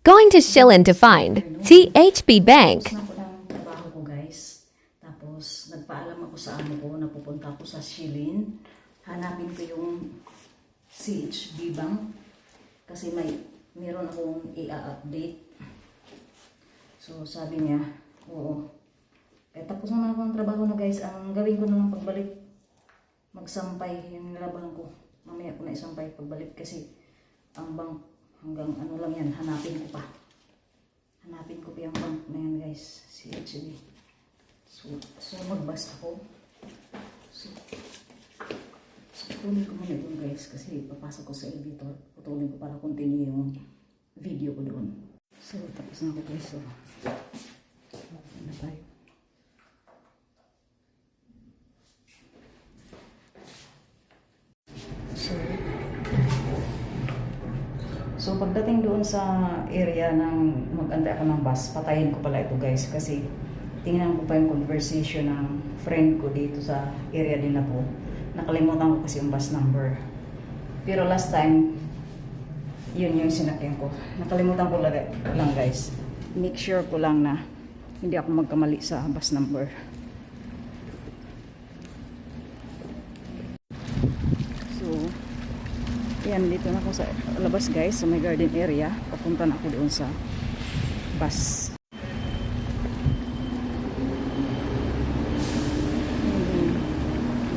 Going to Shillin to find THB Bank. Tapos na ko ng trabaho ko, guys. Tapos nagpaalam ako sa amo ko na pupunta ako sa Shillin. Hanapin ko yung CHB Bank kasi meron akong i-update. So sabi niya, oo. Tapos naman ako ng trabaho na, guys. Ang gawin ko na lang pagbalik, magsampay yung nilabahan ko. Mamaya ko na isampay pagbalik kasi ang bank hanggang ano lang yan, hanapin ko pa yung bank na yan, guys, CHB. So magbas ako. So putulin ko muna yun, guys, kasi papasok ko sa editor. Putulin ko para continue yung video ko doon. So tapos na ako, guys. So magpapin na tayo. So pagdating doon sa area ng mag-antay ako ng bus, patayin ko pala ito, guys, kasi tingnan ko pa yung conversation ng friend ko dito sa area din na po. Nakalimutan ko kasi yung bus number. Pero last time, yun yung sinakyan ko. Nakalimutan ko lang, guys. Make sure ko lang na hindi ako magkamali sa bus number. Yan, dito na ako sa labas, guys, sa may garden area. Papunta na ako doon sa bus.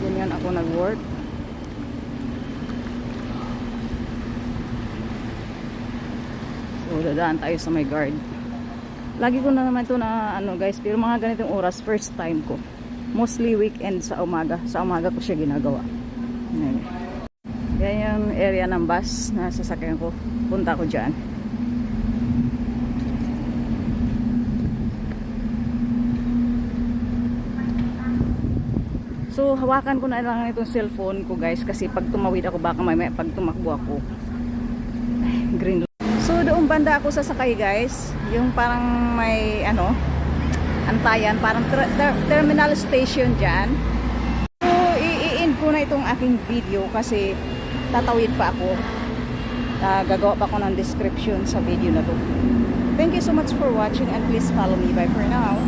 Ganyan ako nag-work. So, dadaan tayo sa may guard. Lagi ko na naman ito na, guys, pero mga ganitong oras, first time ko. Mostly weekend sa umaga. Sa umaga ko siya ginagawa. Ayan. Yan yung area ng bus na sasakyan ko. Punta ko dyan. So hawakan ko na lang itong cellphone ko, guys, kasi pag tumawid ako baka may pag tumakbo ako green. So doon banda ako sasakay, guys. Yung parang may antayan, parang terminal station dyan. So i-end ko na itong aking video kasi tatawid pa ako. Gagawa pa ako ng description sa video na to. Thank you so much for watching and please follow me. Bye for now.